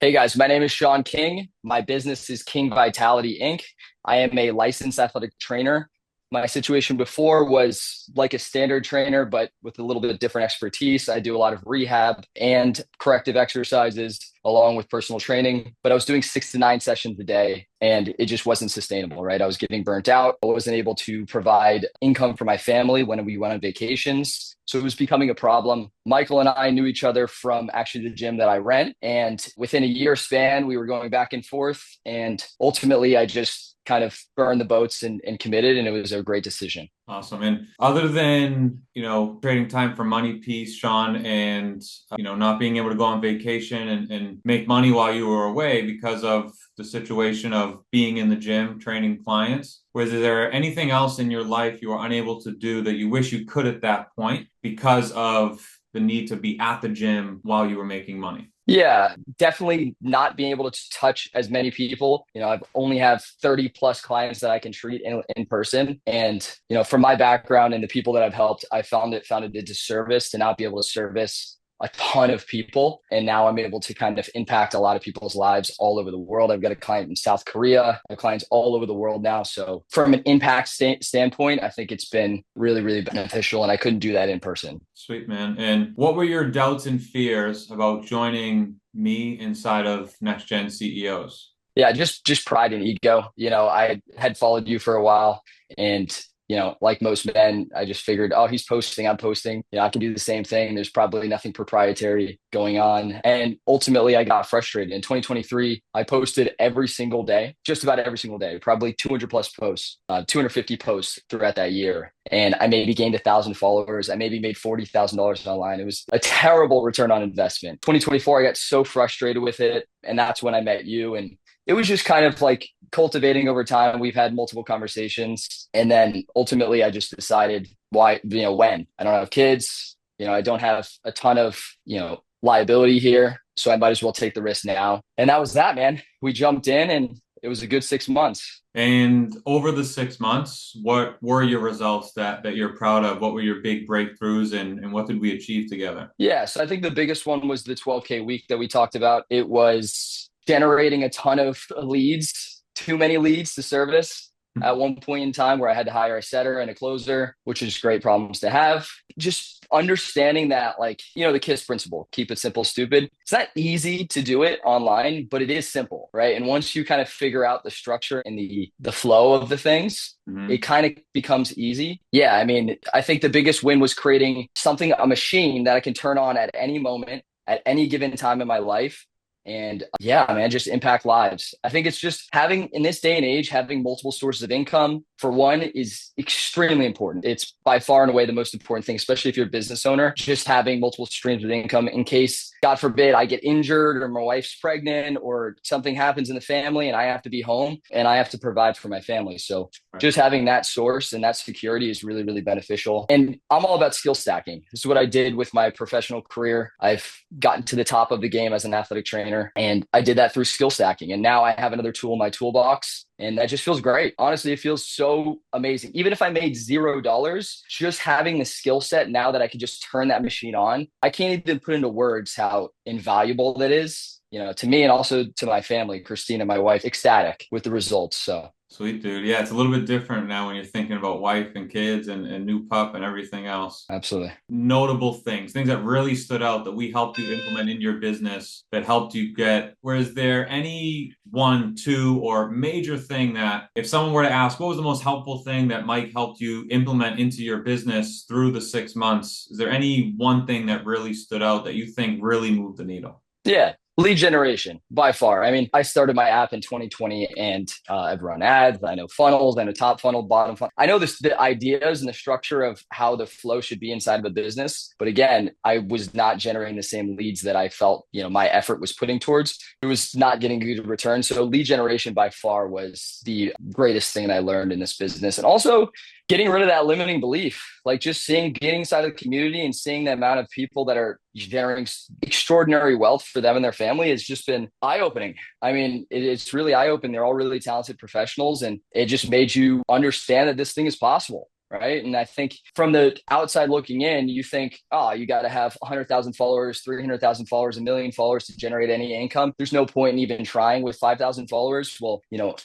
Hey guys, my name is Sean King. My business is King Vitality Inc. I am a licensed athletic trainer. My situation before was like a standard trainer, but with a little bit different expertise. I do a lot of rehab and corrective exercises along with personal training, but I was doing 6 to 9 sessions a day and it just wasn't sustainable, right? I was getting burnt out. I wasn't able to provide income for my family when we went on vacations. So it was becoming a problem. Michael and I knew each other from actually the gym that I rent. And within a year span, we were going back and forth. And ultimately, I just kind of burned the boats and committed. And it was a great decision. Awesome. And other than, trading time for money piece, Sean, and, not being able to go on vacation and make money while you were away because of the situation of being in the gym, training clients, was there anything else in your life you were unable to do that you wish you could at that point because of the need to be at the gym while you were making money? Yeah, definitely not being able to touch as many people. I've only have 30 plus clients that I can treat in person. And, from my background and the people that I've helped, I found it a disservice to not be able to service a ton of people. And now I'm able to kind of impact a lot of people's lives all over the world. I've got a client in South Korea, I have clients all over the world now. So from an impact standpoint, I think it's been really, really beneficial. And I couldn't do that in person. Sweet, man. And what were your doubts and fears about joining me inside of NextGen CEOs? Yeah, just pride and ego. I had followed you for a while and like most men, I just figured, oh, he's posting, I'm posting. I can do the same thing. There's probably nothing proprietary going on. And ultimately, I got frustrated. In 2023, I posted every single day, just about every single day, probably 200 plus posts, 250 posts throughout that year. And I maybe gained 1,000 followers. I maybe made $40,000 online. It was a terrible return on investment. 2024, I got so frustrated with it. And that's when I met you. And it was just kind of like cultivating over time. We've had multiple conversations. And then ultimately I just decided when I don't have kids, I don't have a ton of, liability here. So I might as well take the risk now. And that was that, man. We jumped in and it was a good 6 months. And over the 6 months, what were your results that you're proud of? What were your big breakthroughs and what did we achieve together? Yeah. So I think the biggest one was the 12K week that we talked about. It was generating a ton of leads, too many leads to service at one point in time where I had to hire a setter and a closer, which is great problems to have. Just understanding that, the KISS principle, keep it simple, stupid. It's not easy to do it online, but it is simple, right? And once you kind of figure out the structure and the flow of the things, it kind of becomes easy. Yeah, I mean, I think the biggest win was creating a machine that I can turn on at any moment, at any given time in my life. And yeah, man, just impact lives. I think it's just in this day and age, having multiple sources of income for one is extremely important. It's by far and away the most important thing, especially if you're a business owner, just having multiple streams of income in case, God forbid, I get injured or my wife's pregnant or something happens in the family and I have to be home and I have to provide for my family. So just having that source and that security is really, really beneficial. And I'm all about skill stacking. This is what I did with my professional career. I've gotten to the top of the game as an athletic trainer. And I did that through skill stacking. And now I have another tool in my toolbox. And that just feels great. Honestly, it feels so amazing. Even if I made $0, just having the skill set now that I can just turn that machine on, I can't even put into words how invaluable that is, to me and also to my family, Christina, my wife, ecstatic with the results. So Sweet, dude. Yeah, it's a little bit different now when you're thinking about wife and kids and new pup and everything else. absolutely. Notable things that really stood out that we helped you implement in your business that helped you get. Was there any one, two, or major thing that if someone were to ask, what was the most helpful thing that Mike helped you implement into your business through the 6 months? Is there any one thing that really stood out that you think really moved the needle? Yeah. Lead generation by far. I mean, I started my app in 2020 and I've run ads. I know funnels, I know top funnel, bottom funnel. I know the ideas and the structure of how the flow should be inside of a business. But again, I was not generating the same leads that I felt, my effort was putting towards. It was not getting good return. So lead generation by far was the greatest thing that I learned in this business. And also getting rid of that limiting belief, like just getting inside of the community and seeing the amount of people that are generating extraordinary wealth for them and their family has just been eye-opening. I mean, it's really eye-opening. They're all really talented professionals and it just made you understand that this thing is possible. right? And I think from the outside looking in, you think, oh, you got to have 100,000 followers, 300,000 followers, a million followers to generate any income. There's no point in even trying with 5,000 followers. Well,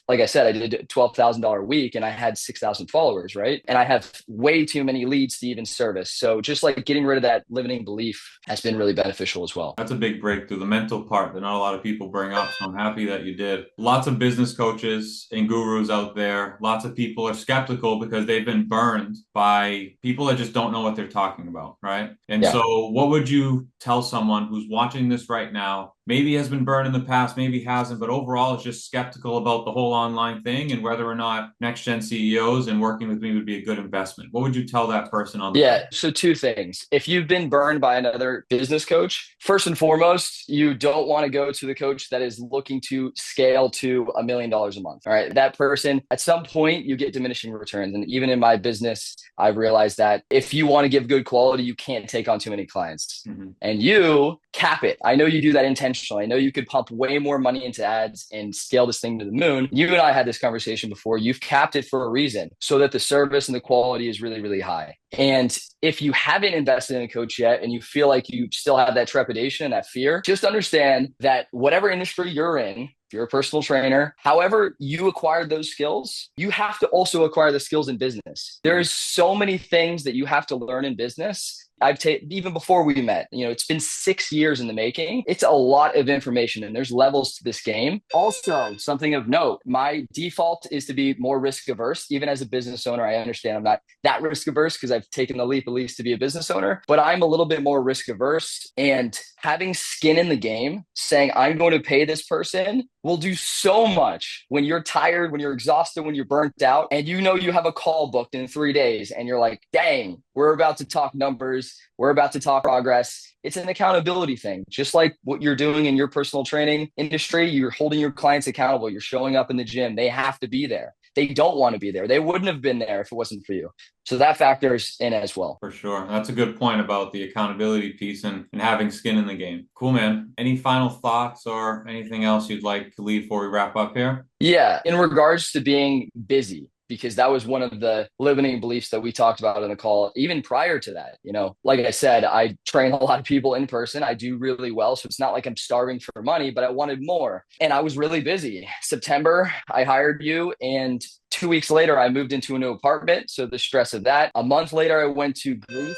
like I said, I did a $12,000 a week and I had 6,000 followers, right? And I have way too many leads to even service. So just like getting rid of that limiting belief has been really beneficial as well. That's a big breakthrough, the mental part that not a lot of people bring up. So I'm happy that you did. Lots of business coaches and gurus out there. Lots of people are skeptical because they've been burned by people that just don't know what they're talking about, right? And Yeah. so, what would you tell someone who's watching this right now? Maybe has been burned in the past, maybe hasn't, but overall is just skeptical about the whole online thing and whether or not next gen CEOs and working with me would be a good investment. What would you tell that person on the phone? Yeah. So two things. If you've been burned by another business coach, first and foremost, you don't want to go to the coach that is looking to scale to $1 million a month. All right. That person, at some point, you get diminishing returns. And even in my business, I've realized that if you want to give good quality, you can't take on too many clients. Mm-hmm. And you cap it. I know you do that intentionally. I know you could pump way more money into ads and scale this thing to the moon. You and I had this conversation before. You've capped it for a reason so that the service and the quality is really, really high. And if you haven't invested in a coach yet and you feel like you still have that trepidation and that fear, just understand that whatever industry you're in, if you're a personal trainer, however you acquired those skills, you have to also acquire the skills in business. There's so many things that you have to learn in business. I've taken, even before we met, it's been 6 years in the making. It's a lot of information and there's levels to this game. Also, something of note, my default is to be more risk averse. Even as a business owner, I understand I'm not that risk averse because I've taken the leap at least to be a business owner, but I'm a little bit more risk averse, and having skin in the game, saying I'm going to pay this person will do so much when you're tired, when you're exhausted, when you're burnt out, and you have a call booked in 3 days and you're like, dang, we're about to talk numbers. We're about to talk progress. It's an accountability thing. Just like what you're doing in your personal training industry, you're holding your clients accountable. You're showing up in the gym. They have to be there. They don't want to be there. They wouldn't have been there if it wasn't for you. So that factors in as well. For sure. That's a good point about the accountability piece and having skin in the game. Cool, man. Any final thoughts or anything else you'd like to leave before we wrap up here? Yeah. In regards to being busy, because that was one of the limiting beliefs that we talked about in the call, even prior to that. Like I said, I train a lot of people in person. I do really well. So it's not like I'm starving for money, but I wanted more. And I was really busy. September, I hired you. And 2 weeks later, I moved into a new apartment. So the stress of that. A month later, I went to Greece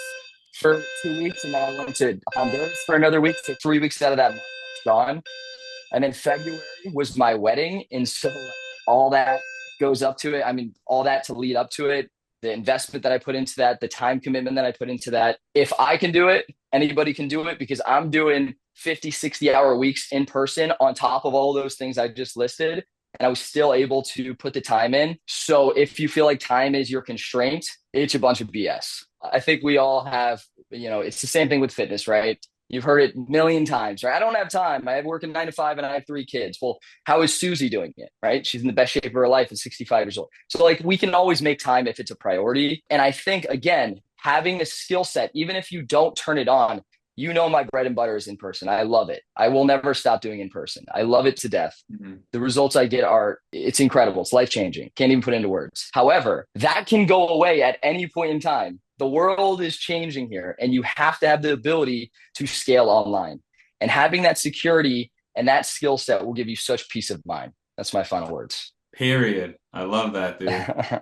for 2 weeks. And then I went to Honduras for another week. So 3 weeks out of that month, gone. And then February was my wedding. And so all that goes up to it. I mean, all that to lead up to it, the investment that I put into that, the time commitment that I put into that. If I can do it, anybody can do it, because I'm doing 50, 60-hour weeks in person on top of all those things I just listed. And I was still able to put the time in. So if you feel like time is your constraint, it's a bunch of BS. I think we all have, it's the same thing with fitness, right? You've heard it a million times, right? I don't have time. I have work a 9 to 5 and I have 3 kids. Well, how is Susie doing it, right? She's in the best shape of her life at 65 years old. So like, we can always make time if it's a priority. And I think, again, having a skill set, even if you don't turn it on, my bread and butter is in person. I love it. I will never stop doing in person. I love it to death. Mm-hmm. The results I get it's incredible. It's life-changing. Can't even put into words. However, that can go away at any point in time. The world is changing here, and you have to have the ability to scale online. And having that security and that skill set will give you such peace of mind. That's my final words. Period. I love that, dude.